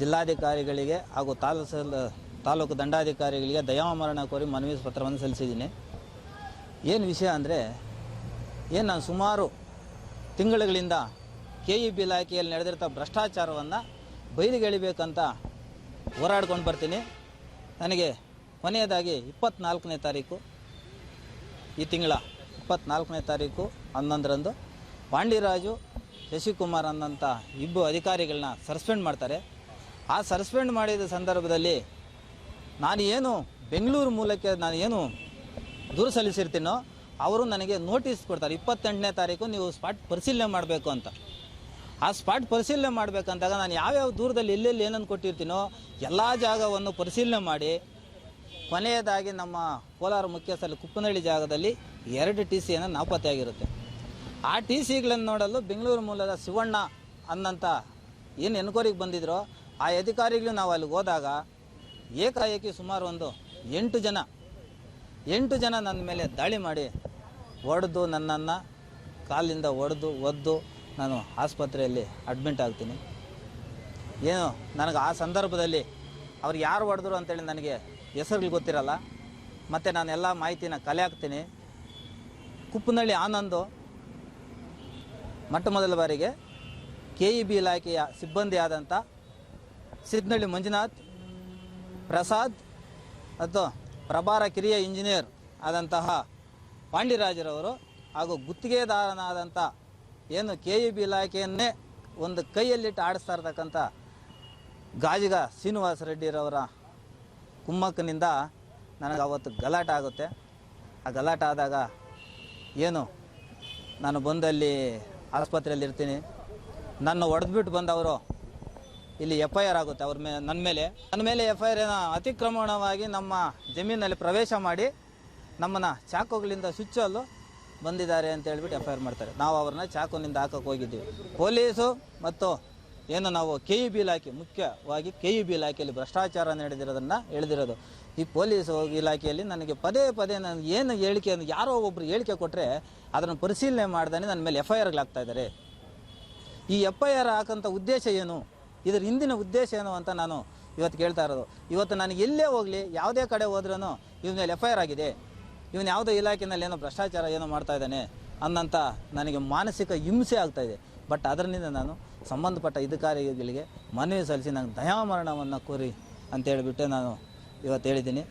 ಜಿಲ್ಲಾಧಿಕಾರಿಗಳಿಗೆ ಹಾಗೂ ತಾಲೂಕು ದಂಡಾಧಿಕಾರಿಗಳಿಗೆ ದಯಾಮರಣ ಕೋರಿ ಮನವಿ ಪತ್ರವನ್ನು ಸಲ್ಲಿಸಿದ್ದೀನಿ. ಏನು ವಿಷಯ ಅಂದರೆ ನಾನು ಸುಮಾರು ತಿಂಗಳುಗಳಿಂದ KEB ಇಲಾಖೆಯಲ್ಲಿ ನಡೆದಿರ್ತ ಭ್ರಷ್ಟಾಚಾರವನ್ನು ಬಯಲಿಗೆಳಿಬೇಕಂತ ಹೋರಾಡ್ಕೊಂಡು ಬರ್ತೀನಿ. ನನಗೆ ಕೊನೆಯದಾಗಿ 24ನೇ ತಾರೀಕು ಈ ತಿಂಗಳ 24ನೇ ತಾರೀಕು 11ರಂದು ಪಾಂಡಿರಾಜು ಶಶಿಕುಮಾರ್ ಅನ್ನಂಥ ಇಬ್ಬರು ಅಧಿಕಾರಿಗಳನ್ನ ಸಸ್ಪೆಂಡ್ ಮಾಡ್ತಾರೆ. ಆ ಸಸ್ಪೆಂಡ್ ಮಾಡಿದ ಸಂದರ್ಭದಲ್ಲಿ ನಾನು ಏನು ಬೆಂಗಳೂರು ಮೂಲಕ್ಕೆ ನಾನು ಏನು ದೂರು ಸಲ್ಲಿಸಿರ್ತೀನೋ ಅವರು ನನಗೆ ನೋಟಿಸ್ ಕೊಡ್ತಾರೆ. 28ನೇ ತಾರೀಕು ನೀವು ಸ್ಪಾಟ್ ಪರಿಶೀಲನೆ ಮಾಡಬೇಕು ಅಂತ. ಆ ಸ್ಪಾಟ್ ಪರಿಶೀಲನೆ ಮಾಡಬೇಕಂತಾಗ ನಾನು ಯಾವ್ಯಾವ ದೂರದಲ್ಲಿ ಎಲ್ಲೆಲ್ಲಿ ಏನನ್ನು ಕೊಟ್ಟಿರ್ತೀನೋ ಎಲ್ಲ ಜಾಗವನ್ನು ಪರಿಶೀಲನೆ ಮಾಡಿ ಕೊನೆಯದಾಗಿ ನಮ್ಮ ಕೋಲಾರ ಮುಖ್ಯಸ್ಥರಲ್ಲಿ ಕುಪ್ಪನಹಳ್ಳಿ ಜಾಗದಲ್ಲಿ 2 TCಯನ್ನು ನಾಪತ್ತೆಯಾಗಿರುತ್ತೆ. ಆ TCಗಳನ್ನು ನೋಡಲು ಬೆಂಗಳೂರು ಮೂಲದ ಶಿವಣ್ಣ ಅನ್ನಂಥ ಏನು ಎನ್ಕ್ವೈರಿಗೆ ಬಂದಿದ್ರೋ ಆ ಅಧಿಕಾರಿಗಳು ನಾವು ಅಲ್ಲಿಗೆ ಹೋದಾಗ ಏಕಾಏಕಿ ಸುಮಾರು ಒಂದು 8 ಜನ ನನ್ನ ಮೇಲೆ ದಾಳಿ ಮಾಡಿ ಹೊಡೆದು ನನ್ನನ್ನು ಕಾಲಿಂದ ಒದ್ದು ನಾನು ಆಸ್ಪತ್ರೆಯಲ್ಲಿ ಅಡ್ಮಿಂಟ್ ಆಗ್ತೀನಿ. ಏನು ನನಗೆ ಆ ಸಂದರ್ಭದಲ್ಲಿ ಅವ್ರು ಯಾರು ಹೊಡೆದ್ರು ಅಂತೇಳಿ ನನಗೆ ಹೆಸರುಗಳು ಗೊತ್ತಿರಲ್ಲ. ಮತ್ತು ನಾನೆಲ್ಲ ಮಾಹಿತಿನ ಕಲೆ ಹಾಕ್ತೀನಿ. ಕುಪ್ಪನಹಳ್ಳಿ ಆನಂದು ಮೊದಲ ಬಾರಿಗೆ KEB ಇಲಾಖೆಯ ಸಿಬ್ಬಂದಿ ಆದಂಥ ಸಿದ್ನಳ್ಳಿ ಮಂಜುನಾಥ್, ಪ್ರಸಾದ್ ಮತ್ತು ಪ್ರಭಾರ ಕಿರಿಯ ಇಂಜಿನಿಯರ್ ಆದಂತಹ ಪಾಂಡಿರಾಜರವರು ಹಾಗೂ ಗುತ್ತಿಗೆದಾರನಾದಂಥ ಏನು KEB ಇಲಾಖೆಯನ್ನೇ ಒಂದು ಕೈಯಲ್ಲಿಟ್ಟು ಆಡಿಸ್ತಾ ಇರ್ತಕ್ಕಂಥ ಗಾಜಿಗ ಶ್ರೀನಿವಾಸ ರೆಡ್ಡಿರವರ ಕುಮ್ಮಕ್ಕನಿಂದ ನನಗೆ ಅವತ್ತು ಗಲಾಟೆ ಆಗುತ್ತೆ. ಆ ಗಲಾಟೆ ಆದಾಗ ಏನು ನಾನು ಬಂದಲ್ಲಿ ಆಸ್ಪತ್ರೆಯಲ್ಲಿ ಇರ್ತೀನಿ. ನನ್ನ ಹೊಡೆದ್ಬಿಟ್ಟು ಬಂದವರು ಇಲ್ಲಿ FIR ಆಗುತ್ತೆ ಅವ್ರ ನನ್ನ ಮೇಲೆ FIR ಅತಿಕ್ರಮಣವಾಗಿ ನಮ್ಮ ಜಮೀನಲ್ಲಿ ಪ್ರವೇಶ ಮಾಡಿ ನಮ್ಮನ್ನು ಚಾಕುಗಳಿಂದ ಚುಚ್ಚಲು ಬಂದಿದ್ದಾರೆ ಅಂತ ಹೇಳ್ಬಿಟ್ಟು FIR ಮಾಡ್ತಾರೆ. ನಾವು ಅವ್ರನ್ನ ಚಾಕುನಿಂದ ಹಾಕೋಕೆ ಹೋಗಿದ್ದೀವಿ. ಪೊಲೀಸು ಮತ್ತು ಏನು ನಾವು KEB ಇಲಾಖೆ ಮುಖ್ಯವಾಗಿ KEB ಇಲಾಖೆಯಲ್ಲಿ ಭ್ರಷ್ಟಾಚಾರ ನಡೆದಿರೋದನ್ನು ಹೇಳಿದಿರೋದು. ಈ ಪೊಲೀಸ್ ಇಲಾಖೆಯಲ್ಲಿ ನನಗೆ ಪದೇ ನನಗೆ ಏನು ಹೇಳಿಕೆ ಯಾರೋ ಒಬ್ಬರು ಹೇಳಿಕೆ ಕೊಟ್ಟರೆ ಅದನ್ನು ಪರಿಶೀಲನೆ ಮಾಡ್ದಾನೆ ನನ್ನ ಮೇಲೆ FIRಗಳಾಗ್ತಾ ಇದ್ದಾರೆ. ಈ FIR ಹಾಕೋಂಥ ಉದ್ದೇಶ ಏನು, ಇದರ ಹಿಂದಿನ ಉದ್ದೇಶ ಏನು ಅಂತ ನಾನು ಇವತ್ತು ಕೇಳ್ತಾ ಇರೋದು. ಇವತ್ತು ನನಗೆ ಎಲ್ಲೇ ಹೋಗಲಿ ಯಾವುದೇ ಕಡೆ ಹೋದ್ರೂ ಇವನ ಮೇಲೆ FIR ಆಗಿದೆ, ಇವನು ಯಾವುದೋ ಇಲಾಖೆಯಲ್ಲಿ ಏನೋ ಭ್ರಷ್ಟಾಚಾರ ಏನೋ ಮಾಡ್ತಾ ಇದ್ದಾನೆ ಅನ್ನಂಥ ನನಗೆ ಮಾನಸಿಕ ಹಿಂಸೆ ಆಗ್ತಾಯಿದೆ. ಬಟ್ ಅದರಿಂದ ನಾನು ಸಂಬಂಧಪಟ್ಟ ಅಧಿಕಾರಿಗಳಿಗೆ ಮನವಿ ಸಲ್ಲಿಸಿ ನನಗೆ ದಯಾಮರಣವನ್ನು ಕೋರಿ ಅಂತ ಹೇಳಿಬಿಟ್ಟು ನಾನು ಇವತ್ತು ಹೇಳಿದ್ದೀನಿ.